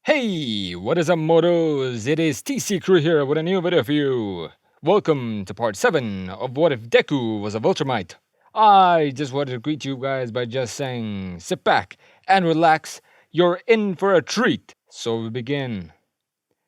Hey, what is up, motos? It is TCCrew here with a new video for you. Welcome to part 7 of What If Deku Was a Viltrumite. I just wanted to greet you guys by just saying, sit back and relax, you're in for a treat. So we begin.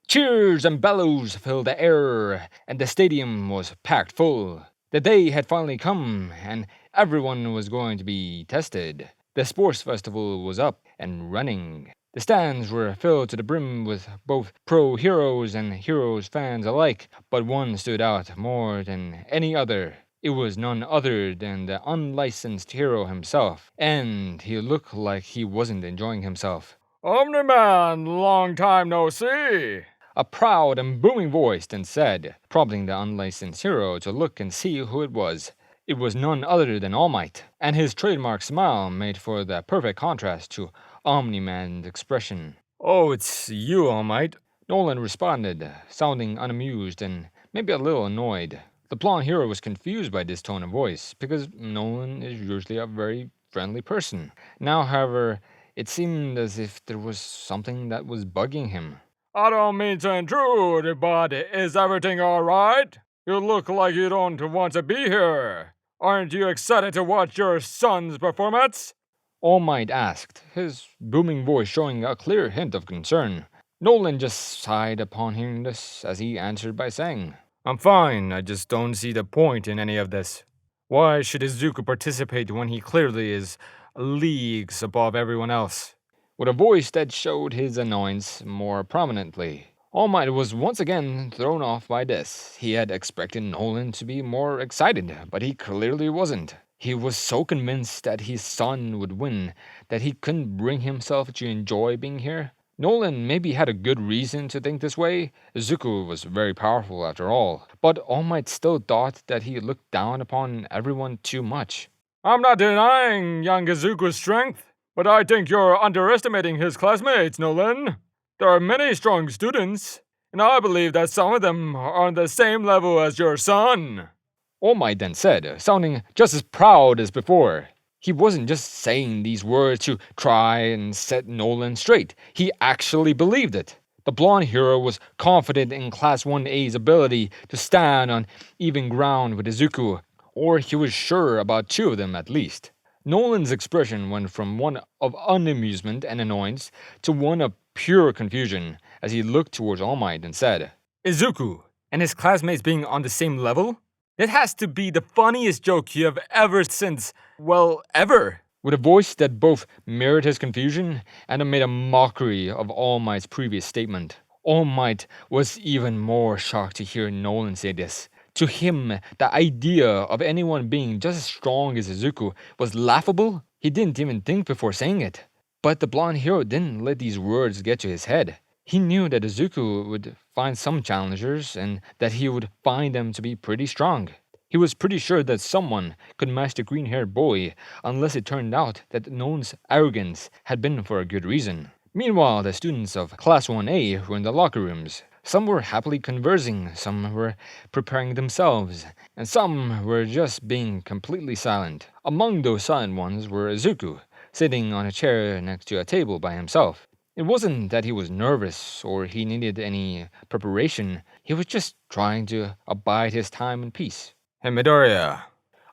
Cheers and bellows filled the air, and the stadium was packed full. The day had finally come, and everyone was going to be tested. The sports festival was up and running. The stands were filled to the brim with both pro heroes and heroes fans alike, but one stood out more than any other. It was none other than the unlicensed hero himself, and he looked like he wasn't enjoying himself. Omni-Man, long time no see! A proud and booming voice then said, prompting the unlicensed hero to look and see who it was. It was none other than All Might, and his trademark smile made for the perfect contrast to Omni-Man's expression. Oh, it's you, All Might. Nolan responded, sounding unamused and maybe a little annoyed. The blonde hero was confused by this tone of voice, because Nolan is usually a very friendly person. Now, however, it seemed as if there was something that was bugging him. I don't mean to intrude, but is everything alright? You look like you don't want to be here. Aren't you excited to watch your son's performance? All Might asked, his booming voice showing a clear hint of concern. Nolan just sighed upon hearing this as he answered by saying, I'm fine, I just don't see the point in any of this. Why should Izuku participate when he clearly is leagues above everyone else? with a voice that showed his annoyance more prominently. All Might was once again thrown off by this. He had expected Nolan to be more excited, but he clearly wasn't. He was so convinced that his son would win that he couldn't bring himself to enjoy being here. Nolan maybe had a good reason to think this way. Izuku was very powerful after all, but All Might still thought that he looked down upon everyone too much. I'm not denying young Izuku's strength, but I think you're underestimating his classmates, Nolan. There are many strong students, and I believe that some of them are on the same level as your son. All Might then said, sounding just as proud as before. He wasn't just saying these words to try and set Nolan straight. He actually believed it. The blonde hero was confident in Class 1A's ability to stand on even ground with Izuku, or he was sure about two of them at least. Nolan's expression went from one of unamusement and annoyance to one of pure confusion as he looked towards All Might and said, Izuku and his classmates being on the same level? That has to be the funniest joke you have ever since, well, ever. with a voice that both mirrored his confusion and made a mockery of All Might's previous statement. All Might was even more shocked to hear Nolan say this. To him, the idea of anyone being just as strong as Izuku was laughable. He didn't even think before saying it. But the blonde hero didn't let these words get to his head. He knew that Izuku would find some challengers and that he would find them to be pretty strong. He was pretty sure that someone could match the green-haired boy unless it turned out that Nolan's arrogance had been for a good reason. Meanwhile, the students of Class 1A were in the locker rooms. Some were happily conversing, some were preparing themselves, and some were just being completely silent. Among those silent ones were Izuku, sitting on a chair next to a table by himself. It wasn't that he was nervous or he needed any preparation, he was just trying to abide his time in peace. Hey, Midoriya.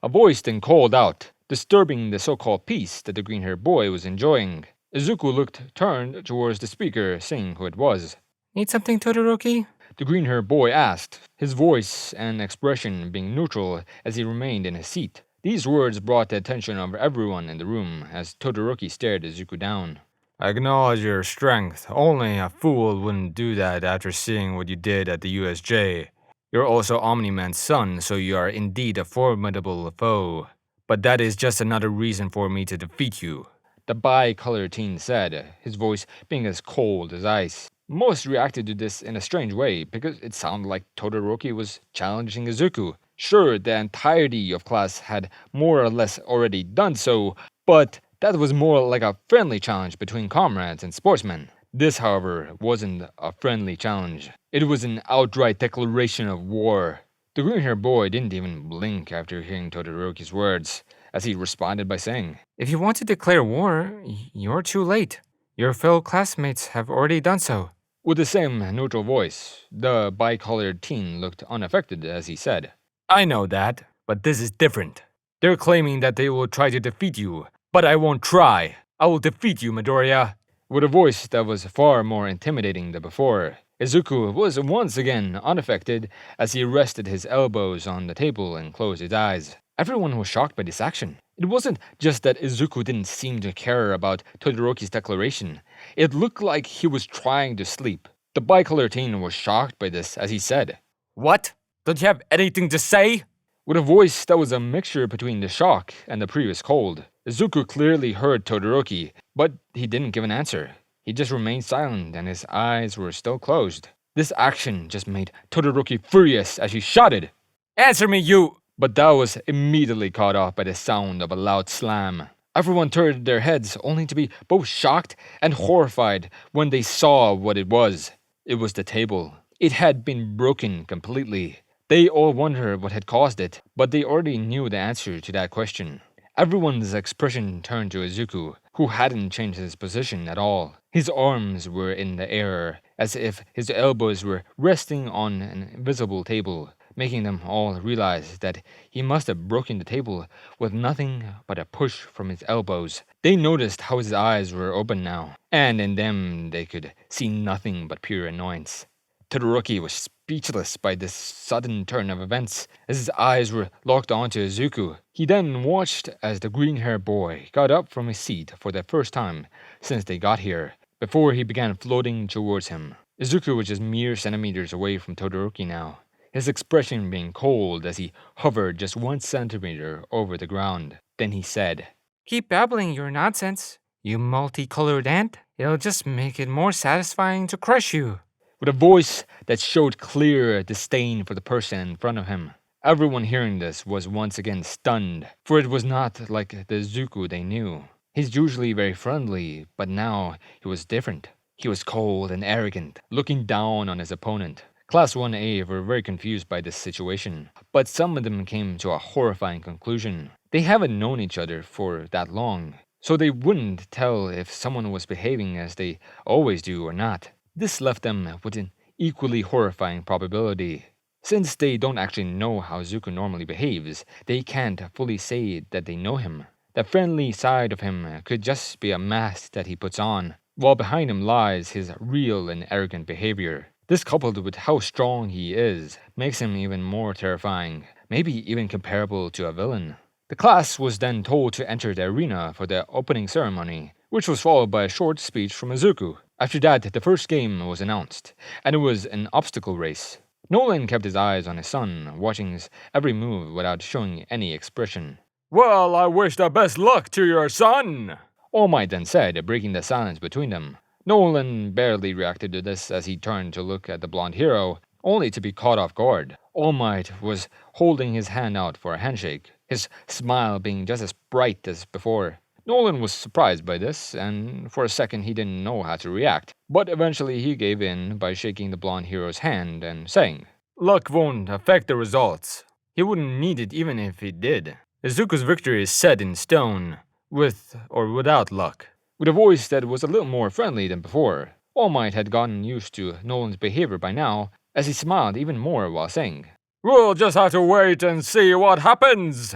A voice then called out, disturbing the so-called peace that the green-haired boy was enjoying. Izuku turned towards the speaker, seeing who it was. Need something, Todoroki? The green-haired boy asked, his voice and expression being neutral as he remained in his seat. These words brought the attention of everyone in the room as Todoroki stared Izuku down. I acknowledge your strength. Only a fool wouldn't do that after seeing what you did at the USJ. You're also Omni-Man's son, so you are indeed a formidable foe. But that is just another reason for me to defeat you. The bi-colored teen said, his voice being as cold as ice. Most reacted to this in a strange way because it sounded like Todoroki was challenging Izuku. Sure, the entirety of class had more or less already done so, but that was more like a friendly challenge between comrades and sportsmen. This, however, wasn't a friendly challenge. It was an outright declaration of war. The green-haired boy didn't even blink after hearing Todoroki's words, as he responded by saying, If you want to declare war, you're too late. Your fellow classmates have already done so. With the same neutral voice, the bicolored teen looked unaffected as he said, I know that, but this is different. They're claiming that they will try to defeat you, but I won't try. I will defeat you, Midoriya. with a voice that was far more intimidating than before. Izuku was once again unaffected as he rested his elbows on the table and closed his eyes. Everyone was shocked by this action. It wasn't just that Izuku didn't seem to care about Todoroki's declaration. It looked like he was trying to sleep. The bicolor teen was shocked by this as he said, What? Don't you have anything to say? with a voice that was a mixture between the shock and the previous cold. Izuku clearly heard Todoroki, but he didn't give an answer. He just remained silent and his eyes were still closed. This action just made Todoroki furious as he shouted, Answer me, you! but that was immediately caught off by the sound of a loud slam. Everyone turned their heads only to be both shocked and horrified when they saw what it was. It was the table. It had been broken completely. They all wondered what had caused it, but they already knew the answer to that question. Everyone's expression turned to Izuku, who hadn't changed his position at all. His arms were in the air, as if his elbows were resting on an invisible table, making them all realize that he must have broken the table with nothing but a push from his elbows. They noticed how his eyes were open now, and in them they could see nothing but pure annoyance. Todoroki was speechless by this sudden turn of events, as his eyes were locked onto Izuku. He then watched as the green-haired boy got up from his seat for the first time since they got here, before he began floating towards him. Izuku was just mere centimeters away from Todoroki now, his expression being cold as he hovered just 1 centimeter over the ground. Then he said, Keep babbling your nonsense, you multicolored ant. It'll just make it more satisfying to crush you. with a voice that showed clear disdain for the person in front of him. Everyone hearing this was once again stunned, for it was not like the Izuku they knew. He's usually very friendly, but now he was different. He was cold and arrogant, looking down on his opponent. Class 1A were very confused by this situation, but some of them came to a horrifying conclusion. They haven't known each other for that long, so they wouldn't tell if someone was behaving as they always do or not. This left them with an equally horrifying probability. Since they don't actually know how Zuko normally behaves, they can't fully say that they know him. The friendly side of him could just be a mask that he puts on, while behind him lies his real and arrogant behavior. This, coupled with how strong he is, makes him even more terrifying, maybe even comparable to a villain. The class was then told to enter the arena for the opening ceremony, which was followed by a short speech from Izuku. After that, the first game was announced, and it was an obstacle race. Nolan kept his eyes on his son, watching his every move without showing any expression. Well, I wish the best luck to your son! All Might then said, breaking the silence between them. Nolan barely reacted to this as he turned to look at the blonde hero, only to be caught off guard. All Might was holding his hand out for a handshake, his smile being just as bright as before. Nolan was surprised by this, and for a second he didn't know how to react. But eventually he gave in by shaking the blonde hero's hand and saying, Luck won't affect the results. He wouldn't need it even if it did. Izuku's victory is set in stone, with or without luck. with a voice that was a little more friendly than before. All Might had gotten used to Nolan's behavior by now, as he smiled even more while saying, We'll just have to wait and see what happens.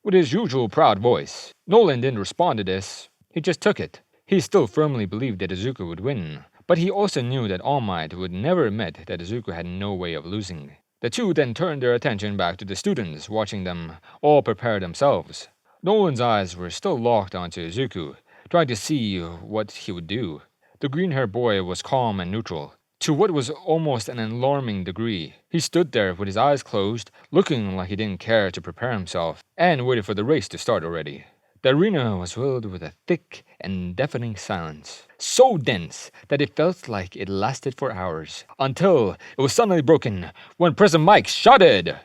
with his usual proud voice. Nolan didn't respond to this, he just took it. He still firmly believed that Izuku would win, but he also knew that All Might would never admit that Izuku had no way of losing. The two then turned their attention back to the students, watching them all prepare themselves. Nolan's eyes were still locked onto Izuku, trying to see what he would do. The green-haired boy was calm and neutral, to what was almost an alarming degree. He stood there with his eyes closed, looking like he didn't care to prepare himself, and waited for the race to start already. The arena was filled with a thick and deafening silence, so dense that it felt like it lasted for hours, until it was suddenly broken when President Mike shouted,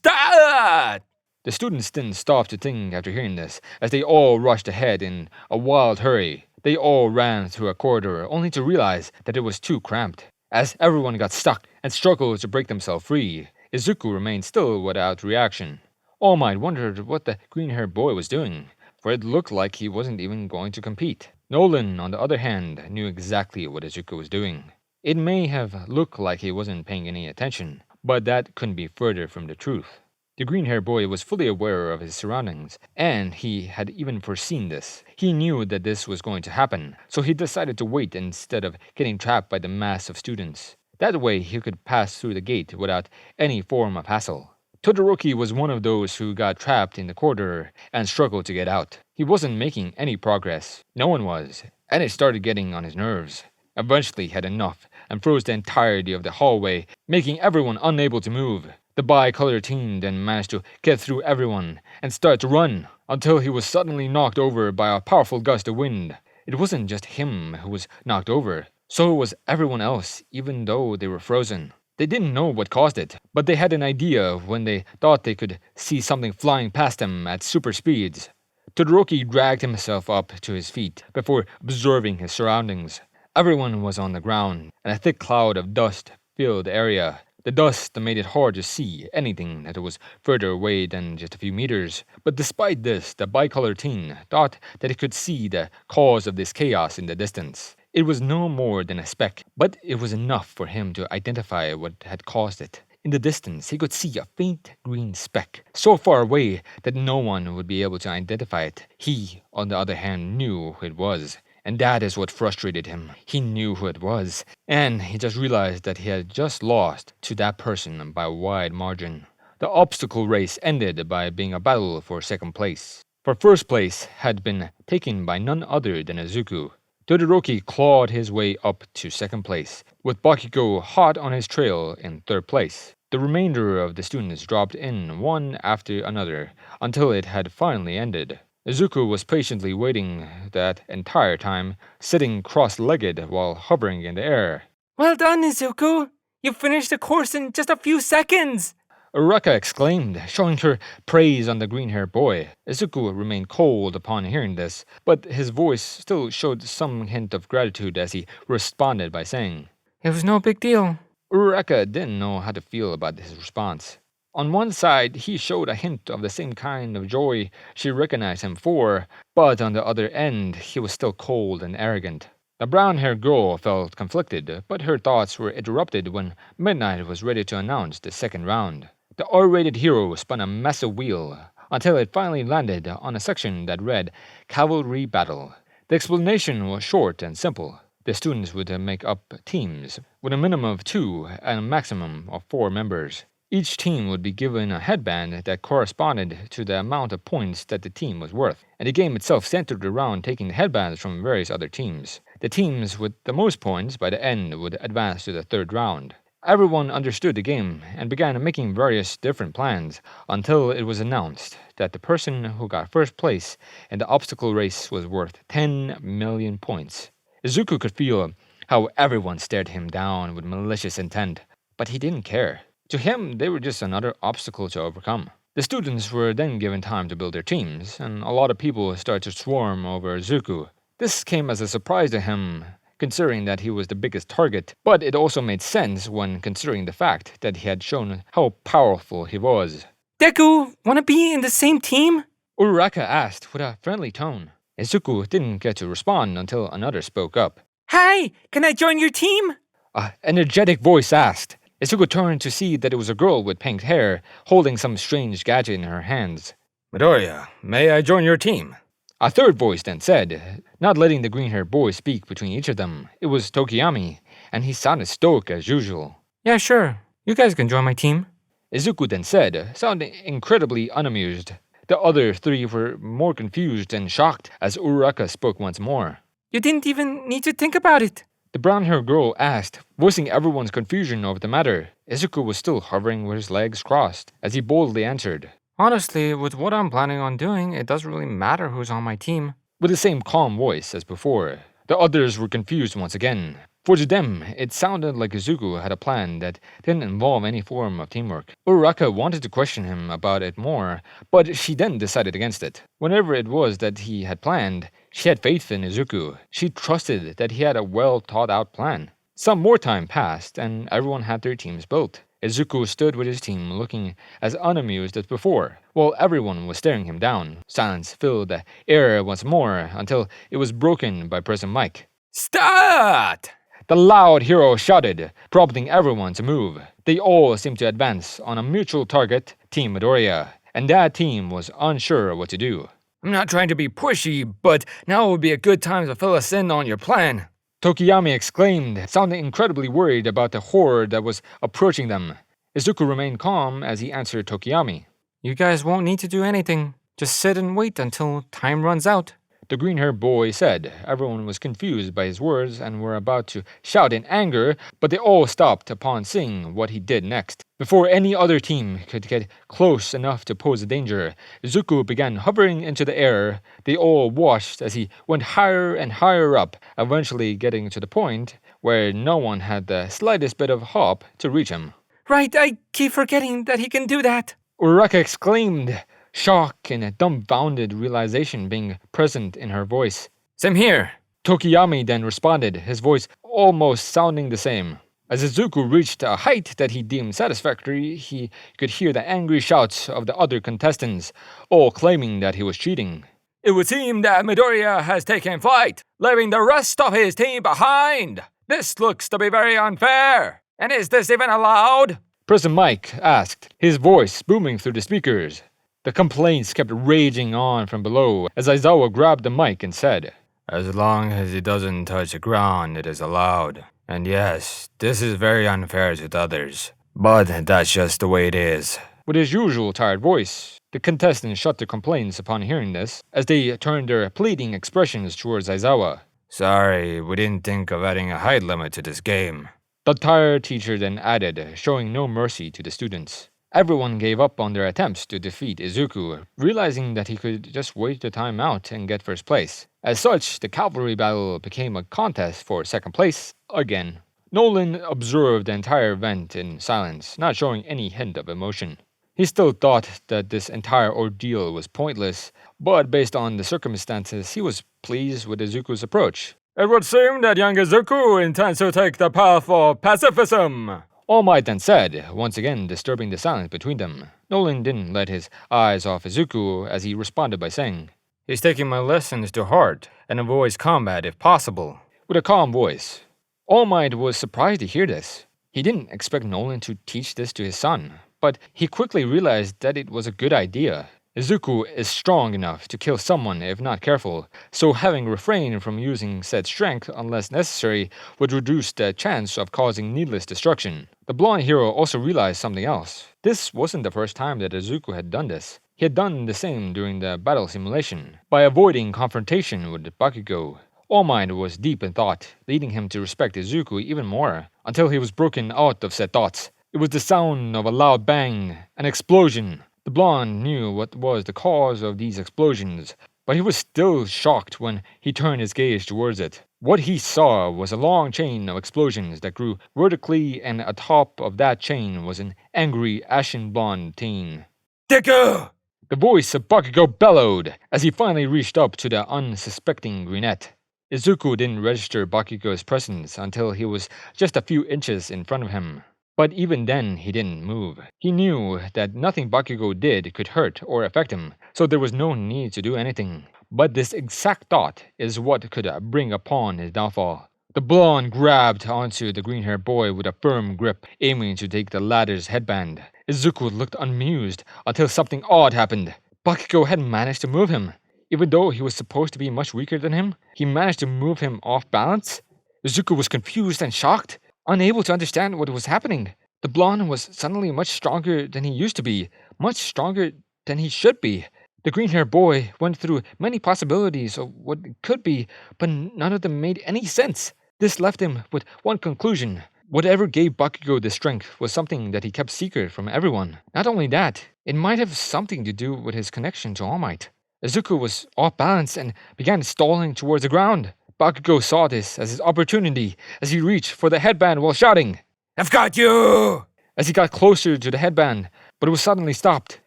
Start! The students didn't stop to think after hearing this, as they all rushed ahead in a wild hurry. They all ran through a corridor, only to realize that it was too cramped. As everyone got stuck and struggled to break themselves free, Izuku remained still without reaction. All Might wondered what the green-haired boy was doing, for it looked like he wasn't even going to compete. Nolan, on the other hand, knew exactly what Izuku was doing. It may have looked like he wasn't paying any attention, but that couldn't be further from the truth. The green haired boy was fully aware of his surroundings, and he had even foreseen this. He knew that this was going to happen, so he decided to wait instead of getting trapped by the mass of students. That way he could pass through the gate without any form of hassle. Todoroki was one of those who got trapped in the corridor and struggled to get out. He wasn't making any progress. No one was, and it started getting on his nerves. Eventually he had enough and froze the entirety of the hallway, making everyone unable to move. The bicolor team then managed to get through everyone and start to run until he was suddenly knocked over by a powerful gust of wind. It wasn't just him who was knocked over, so was everyone else, even though they were frozen. They didn't know what caused it, but they had an idea when they thought they could see something flying past them at super speeds. Todoroki dragged himself up to his feet before observing his surroundings. Everyone was on the ground, and a thick cloud of dust filled the area. The dust made it hard to see anything that was further away than just a few meters. But despite this, the bicolor teen thought that it could see the cause of this chaos in the distance. It was no more than a speck, but it was enough for him to identify what had caused it. In the distance, he could see a faint green speck, so far away that no one would be able to identify it. He, on the other hand, knew who it was. And that is what frustrated him. He knew who it was, and he just realized that he had just lost to that person by a wide margin. The obstacle race ended by being a battle for second place. For first place had been taken by none other than Izuku. Todoroki clawed his way up to second place, with Bakugo hot on his trail in third place. The remainder of the students dropped in one after another until it had finally ended. Izuku was patiently waiting that entire time, sitting cross-legged while hovering in the air. Well done, Izuku! You finished the course in just a few seconds! Uraka exclaimed, showing her praise on the green-haired boy. Izuku remained cold upon hearing this, but his voice still showed some hint of gratitude as he responded by saying, It was no big deal. Uraka didn't know how to feel about his response. On one side, he showed a hint of the same kind of joy she recognized him for, but on the other end, he was still cold and arrogant. The brown-haired girl felt conflicted, but her thoughts were interrupted when Midnight was ready to announce the second round. The R-rated hero spun a massive wheel until it finally landed on a section that read Cavalry Battle. The explanation was short and simple. The students would make up teams with a minimum of 2 and a maximum of 4 members. Each team would be given a headband that corresponded to the amount of points that the team was worth, and the game itself centered around taking the headbands from various other teams. The teams with the most points by the end would advance to the third round. Everyone understood the game and began making various different plans until it was announced that the person who got first place in the obstacle race was worth 10 million points. Izuku could feel how everyone stared him down with malicious intent, but he didn't care. To him, they were just another obstacle to overcome. The students were then given time to build their teams, and a lot of people started to swarm over Izuku. This came as a surprise to him, considering that he was the biggest target, but it also made sense when considering the fact that he had shown how powerful he was. Deku, wanna be in the same team? Uraraka asked with a friendly tone. Izuku didn't get to respond until another spoke up. Hi, can I join your team? An energetic voice asked. Izuku turned to see that it was a girl with pink hair, holding some strange gadget in her hands. Midoriya, may I join your team? A third voice then said, not letting the green-haired boy speak between each of them. It was Tokiyami, and he sounded stoic as usual. Yeah, sure. You guys can join my team. Izuku then said, sounding incredibly unamused. The other 3 were more confused and shocked as Uraraka spoke once more. You didn't even need to think about it. The brown-haired girl asked, voicing everyone's confusion over the matter. Izuku was still hovering with his legs crossed, as he boldly answered. Honestly, with what I'm planning on doing, it doesn't really matter who's on my team. With the same calm voice as before, the others were confused once again. For to them, it sounded like Izuku had a plan that didn't involve any form of teamwork. Uraraka wanted to question him about it more, but she then decided against it. Whatever it was that he had planned, she had faith in Izuku. She trusted that he had a well-thought-out plan. Some more time passed, and everyone had their teams built. Izuku stood with his team looking as unamused as before, while everyone was staring him down. Silence filled the air once more until it was broken by President Mike. Start! The loud hero shouted, prompting everyone to move. They all seemed to advance on a mutual target, Team Midoriya, and that team was unsure what to do. I'm not trying to be pushy, but now would be a good time to fill us in on your plan. Tokiyami exclaimed, sounding incredibly worried about the horde that was approaching them. Izuku remained calm as he answered Tokiyami. You guys won't need to do anything. Just sit and wait until time runs out. The green-haired boy said. Everyone was confused by his words and were about to shout in anger, but they all stopped upon seeing what he did next. Before any other team could get close enough to pose a danger, Izuku began hovering into the air. They all watched as he went higher and higher up, eventually getting to the point where no one had the slightest bit of hope to reach him. Right, I keep forgetting that he can do that. Uraraka exclaimed, shock and a dumbfounded realization being present in her voice. Same here. Tokiyami then responded, his voice almost sounding the same. As Izuku reached a height that he deemed satisfactory, he could hear the angry shouts of the other contestants, all claiming that he was cheating. It would seem that Midoriya has taken flight, leaving the rest of his team behind. This looks to be very unfair. And is this even allowed? President Mike asked, his voice booming through the speakers. The complaints kept raging on from below as Aizawa grabbed the mic and said, As long as it doesn't touch the ground, it is allowed. And yes, this is very unfair to the others. But that's just the way it is. With his usual tired voice, the contestants shut their complaints upon hearing this, as they turned their pleading expressions towards Aizawa. Sorry, we didn't think of adding a height limit to this game. The tired teacher then added, showing no mercy to the students. Everyone gave up on their attempts to defeat Izuku, realizing that he could just wait the time out and get first place. As such, the cavalry battle became a contest for second place again. Nolan observed the entire event in silence, not showing any hint of emotion. He still thought that this entire ordeal was pointless, but based on the circumstances, he was pleased with Izuku's approach. It would seem that young Izuku intends to take the path of pacifism. All Might then said, once again disturbing the silence between them. Nolan didn't let his eyes off Izuku as he responded by saying, He's taking my lessons to heart and avoids combat if possible. With a calm voice. All Might was surprised to hear this. He didn't expect Nolan to teach this to his son, but he quickly realized that it was a good idea. Izuku is strong enough to kill someone if not careful, so having refrained from using said strength unless necessary would reduce the chance of causing needless destruction. The blonde hero also realized something else. This wasn't the first time that Izuku had done this. He had done the same during the battle simulation, by avoiding confrontation with Bakugo. All Might was deep in thought, leading him to respect Izuku even more, until he was broken out of said thoughts. It was the sound of a loud bang, an explosion. The blonde knew what was the cause of these explosions, but he was still shocked when he turned his gaze towards it. What he saw was a long chain of explosions that grew vertically, and atop of that chain was an angry, ashen blonde teen. Deku! The voice of Bakugo bellowed as he finally reached up to the unsuspecting brunette. Izuku didn't register Bakugo's presence until he was just a few inches in front of him. But even then, he didn't move. He knew that nothing Bakugo did could hurt or affect him, so there was no need to do anything. But this exact thought is what could bring upon his downfall. The blonde grabbed onto the green-haired boy with a firm grip, aiming to take the latter's headband. Izuku looked amused until something odd happened. Bakugo had managed to move him. Even though he was supposed to be much weaker than him, he managed to move him off balance. Izuku was confused and shocked, unable to understand what was happening. The blonde was suddenly much stronger than he used to be, much stronger than he should be. The green-haired boy went through many possibilities of what it could be, but none of them made any sense. This left him with one conclusion. Whatever gave Bakugo the strength was something that he kept secret from everyone. Not only that, it might have something to do with his connection to All Might. Izuku was off balance and began stalling towards the ground. Bakugo saw this as his opportunity as he reached for the headband while shouting, I've got you! As he got closer to the headband, but it was suddenly stopped.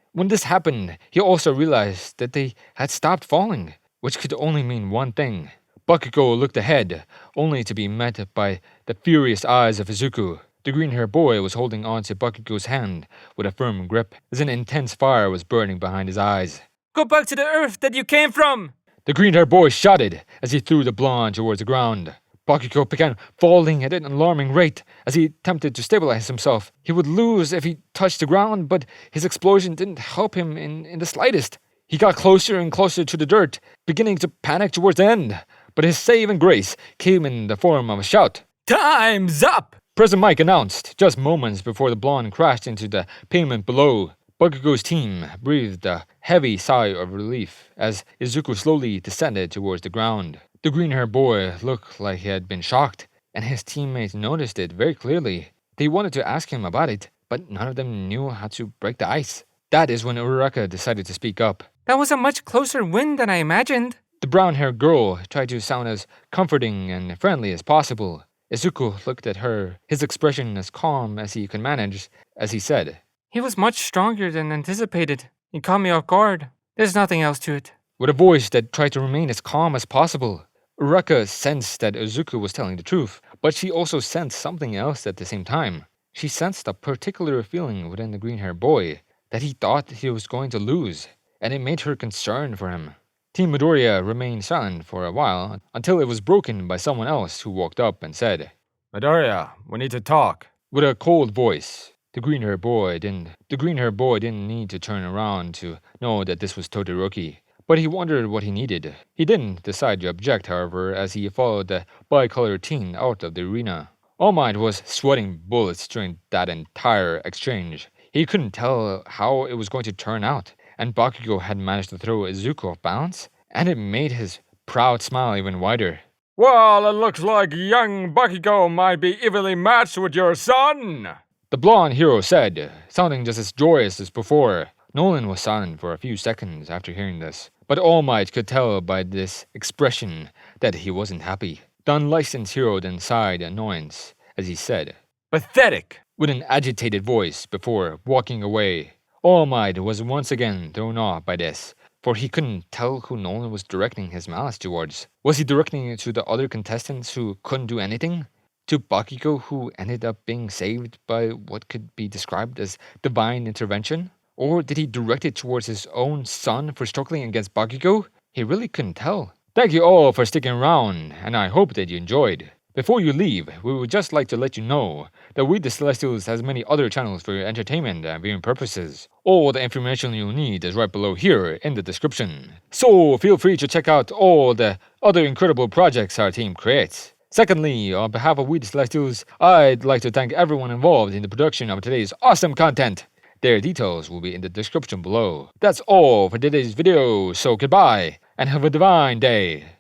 When this happened, he also realized that they had stopped falling, which could only mean one thing. Bakugo looked ahead, only to be met by the furious eyes of Izuku. The green-haired boy was holding onto Bakugo's hand with a firm grip, as an intense fire was burning behind his eyes. Go back to the earth that you came from! The green-haired boy shouted as he threw the blonde towards the ground. Bakugo began falling at an alarming rate as he attempted to stabilize himself. He would lose if he touched the ground, but his explosion didn't help him in the slightest. He got closer and closer to the dirt, beginning to panic towards the end. But his saving grace came in the form of a shout. Time's up! President Mike announced, just moments before the blonde crashed into the pavement below. Bakugo's team breathed a heavy sigh of relief as Izuku slowly descended towards the ground. The green-haired boy looked like he had been shocked, and his teammates noticed it very clearly. They wanted to ask him about it, but none of them knew how to break the ice. That is when Uraraka decided to speak up. That was a much closer win than I imagined. The brown-haired girl tried to sound as comforting and friendly as possible. Izuku looked at her, his expression as calm as he could manage, as he said, He was much stronger than anticipated. He caught me off guard. There's nothing else to it. With a voice that tried to remain as calm as possible. Uraraka sensed that Izuku was telling the truth, but she also sensed something else at the same time. She sensed a particular feeling within the green-haired boy, that he thought he was going to lose, and it made her concerned for him. Team Midoriya remained silent for a while until it was broken by someone else who walked up and said, Midoriya, we need to talk. With a cold voice. The green-haired boy didn't need to turn around to know that this was Todoroki, but he wondered what he needed. He didn't decide to object, however, as he followed the bicolored teen out of the arena. All Might was sweating bullets during that entire exchange. He couldn't tell how it was going to turn out, and Bakugo had managed to throw Izuku off balance, and it made his proud smile even wider. Well, it looks like young Bakugo might be evenly matched with your son. The blonde hero said, sounding just as joyous as before. Nolan was silent for a few seconds after hearing this, but All Might could tell by this expression that he wasn't happy. The unlicensed hero then sighed annoyance as he said, Pathetic! With an agitated voice before walking away. All Might was once again thrown off by this, for he couldn't tell who Nolan was directing his malice towards. Was he directing it to the other contestants who couldn't do anything? To Bakugo, who ended up being saved by what could be described as divine intervention? Or did he direct it towards his own son for struggling against Bakugo? He really couldn't tell. Thank you all for sticking around, and I hope that you enjoyed. Before you leave, we would just like to let you know that We the Celestials has many other channels for your entertainment and viewing purposes. All the information you'll need is right below here in the description. So feel free to check out all the other incredible projects our team creates. Secondly, on behalf of We the Celestials, I'd like to thank everyone involved in the production of today's awesome content. Their details will be in the description below. That's all for today's video, so goodbye, and have a divine day.